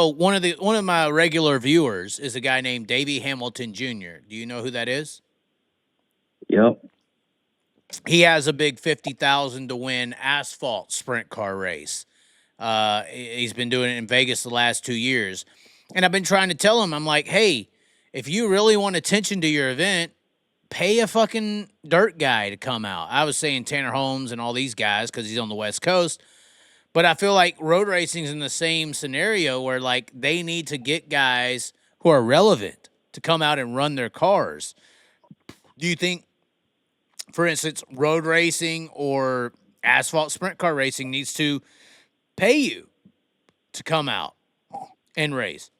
So one of my regular viewers is a guy named Davey Hamilton Jr. Do you know who that is? Yep. He has a big 50,000 to win asphalt sprint car race. He's been doing it in Vegas the last 2 years, and I've been trying to tell him, I'm like, hey, if you really want attention to your event, pay a fucking dirt guy to come out. I was saying Tanner Holmes and all these guys because he's on the West Coast. But I feel like road racing's in the same scenario where like they need to get guys who are relevant to come out and run their cars. Do you think, for instance, road racing or asphalt sprint car racing needs to pay you to come out and race?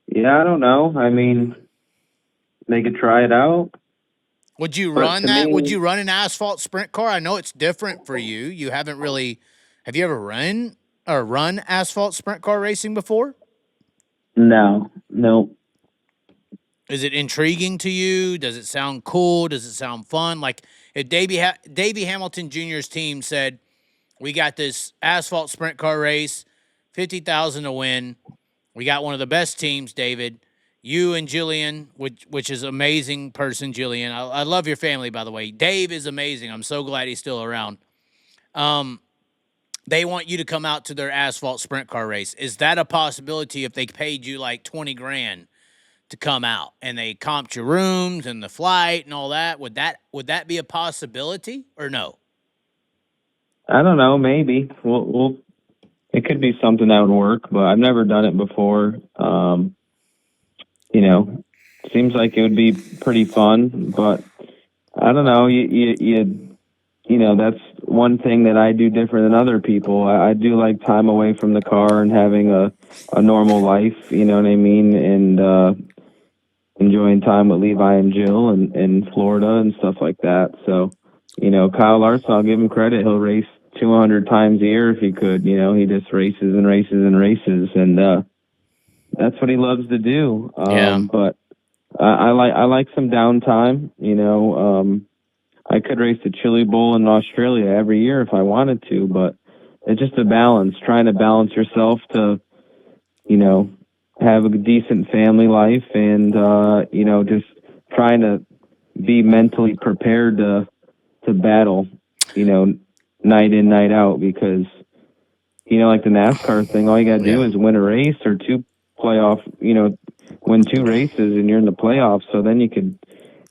Yeah, I don't know. I mean, they could try it out, Would you but run to that? Would me, you run an asphalt sprint car? I know it's different for you. You haven't really. Have you ever run asphalt sprint car racing before? no, no. Is it intriguing to you? Does it sound cool? Does it sound fun? Like if Davey Hamilton Jr.'s team said, "We got this asphalt sprint car race, 50,000 to win. We got one of the best teams, David. You and Jillian, which is amazing person, Jillian. I love your family, by the way. Dave is amazing. I'm so glad he's still around. Um, they want you to come out to their asphalt sprint car race. Is that a possibility if they paid you like 20 grand to come out and they comped your rooms and the flight and all that? Would that be a possibility or no? I don't know. Maybe we'll. It could be something that would work, but I've never done it before. You know, seems like it would be pretty fun, but I don't know. You know, that's one thing that I do different than other people. I do like time away from the car and having a normal life. You know what I mean? And enjoying time with Levi and Jill and in Florida and stuff like that. So, you know, Kyle Larson, I'll give him credit. He'll race 200 times a year if he could. You know, he just races and races and races, and that's what he loves to do. Yeah. But I like some downtime. You know, I could race the Chili Bowl in Australia every year if I wanted to, but it's just a balance, trying to balance yourself to, you know, have a decent family life and, you know, just trying to be mentally prepared to battle, you know, night in, night out, because, you know, like the NASCAR thing, all you got to do is win a race or two playoff, you know, win two races and you're in the playoffs. So then you could,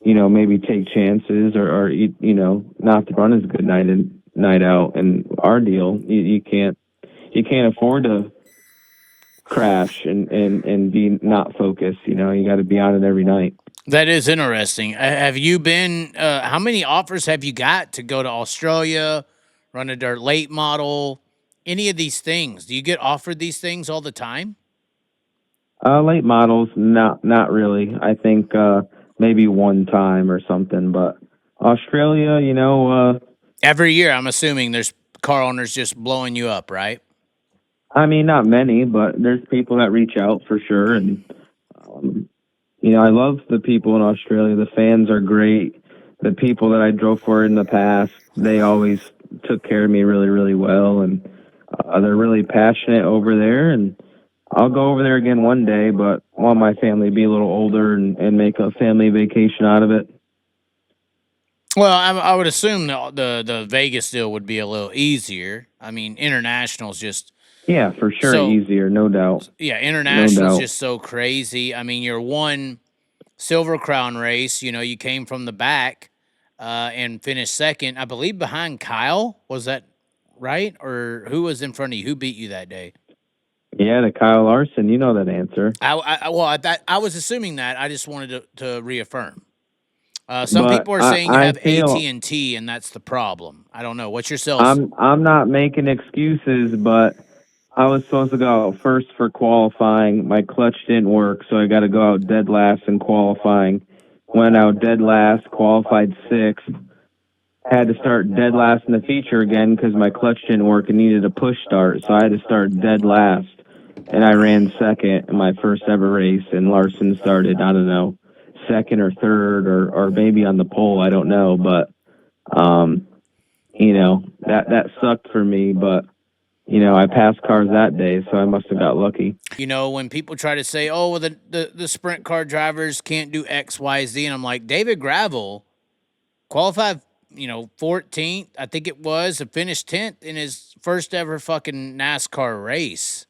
you know, maybe take chances or you know, not to run as good night in, night out. And our deal, you can't afford to crash and be not focused. You know, you got to be on it every night. That is interesting. Have you been? How many offers have you got to go to Australia, run a dirt late model, any of these things? Do you get offered these things all the time? Late models, not really. I think maybe one time or something, but Australia, you know, Every year, I'm assuming there's car owners just blowing you up, right? I mean, not many, but there's people that reach out for sure. And, you know, I love the people in Australia. The fans are great. The people that I drove for in the past, they always took care of me really, really well. And they're really passionate over there. And I'll go over there again one day, but I want my family to be a little older and make a family vacation out of it. Well, I would assume the Vegas deal would be a little easier. I mean, international's just Yeah, for sure. so Easier, no doubt. yeah, No international's doubt. just so crazy. I mean, your one Silver Crown race, you know, you came from the back and finished second, I believe, behind Kyle. Was that right? Or who was in front of you? Who beat you that day? Yeah, the Kyle Larson, you know that answer. I was assuming that. I just wanted to reaffirm. Some But people are saying you I have AT feel and T, and that's the problem. I don't know. What's your sales? I'm not making excuses, but I was supposed to go out first for qualifying. My clutch didn't work, so I got to go out dead last in qualifying. Went out dead last, qualified sixth. Had to start dead last in the feature again because my clutch didn't work and needed a push start, so I had to start dead last. And I ran second in my first ever race, and Larson started, I don't know, second or third or maybe on the pole, I don't know, but you know, that sucked for me, but I passed cars that day, so I must have got lucky. When people try to say, "Oh, well, the sprint car drivers can't do X, Y, Z," and I'm like, David Gravel qualified, 14th, I think it was, and finished 10th in his first ever fucking NASCAR race,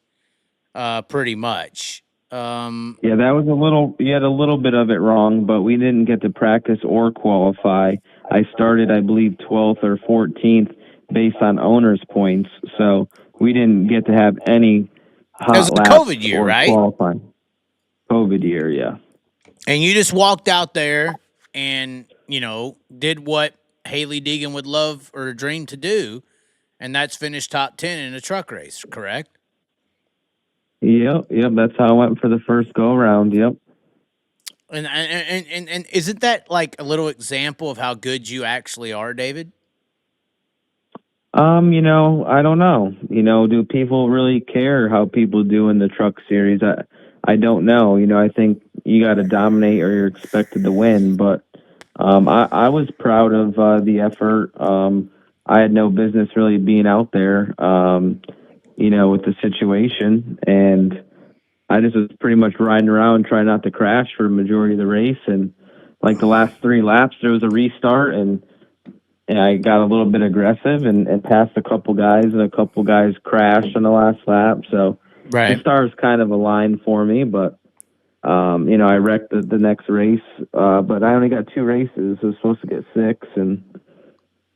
pretty much. Yeah, that was you had a little bit of it wrong, but we didn't get to practice or qualify. I started, I believe, 12th or 14th based on owner's points, so we didn't get to have any It was hot a laps COVID year, or right? qualifying. COVID year, yeah. And you just walked out there and, did what Haley Deegan would love or dream to do, and that's finish top 10 in a truck race, correct? Yep, that's how I went for the first go around. Yep. And isn't that like a little example of how good you actually are, David? I don't know. Do people really care how people do in the truck series? I don't know. I think you got to dominate or you're expected to win. But I was proud of the effort. I had no business really being out there, with the situation. And I just was pretty much riding around trying not to crash for the majority of the race. And like the last 3 laps, there was a restart, and I got a little bit aggressive and passed a couple guys, and a couple guys crashed on the last lap. So the stars kind of aligned for me, but I wrecked the next race. But I only got 2 races. I was supposed to get 6, and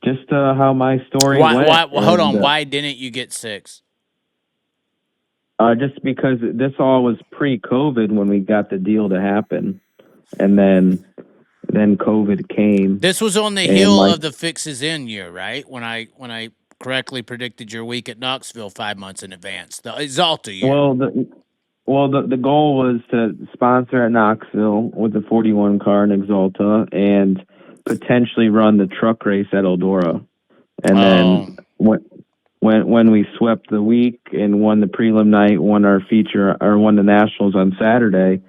just how my story went. Hold on. Why didn't you get 6? Just because this all was pre-COVID when we got the deal to happen, and then COVID came. This was on the heel of the fixes in year, right? When I correctly predicted your week at Knoxville 5 months in advance, the Exalta year. Well, the goal was to sponsor at Knoxville with the 41 car in Exalta and potentially run the truck race at Eldora, and then when we swept the week and won the prelim night, won our feature or won the nationals on Saturday,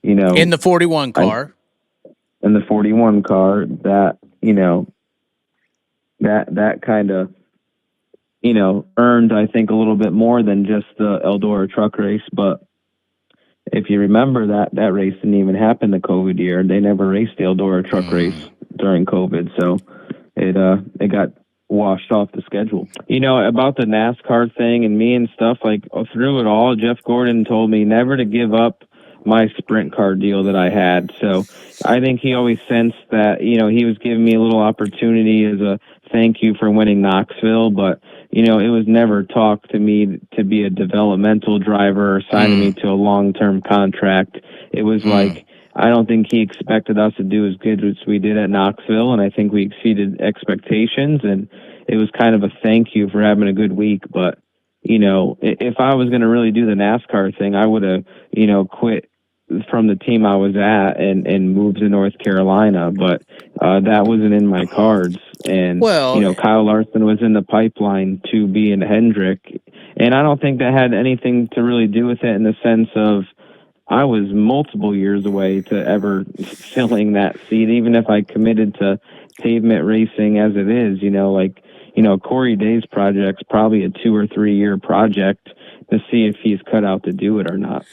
in the 41 car. In the 41 car, that that kind of earned, I think, a little bit more than just the Eldora truck race. But if you remember, that race didn't even happen the COVID year. They never raced the Eldora truck race during COVID, so it got washed off the schedule. About the NASCAR thing and me and stuff, like through it all, Jeff Gordon told me never to give up my sprint car deal that I had. So I think he always sensed that, he was giving me a little opportunity as a thank you for winning Knoxville, but it was never talked to me to be a developmental driver or signing me to a long-term contract. It was like, I don't think he expected us to do as good as we did at Knoxville, and I think we exceeded expectations, and it was kind of a thank you for having a good week. But, if I was going to really do the NASCAR thing, I would have, quit from the team I was at and moved to North Carolina, but that wasn't in my cards. And Kyle Larson was in the pipeline to be in Hendrick, and I don't think that had anything to really do with it in the sense of I was multiple years away to ever filling that seat, even if I committed to pavement racing as it is. Corey Day's project's probably a 2 or 3 year project to see if he's cut out to do it or not.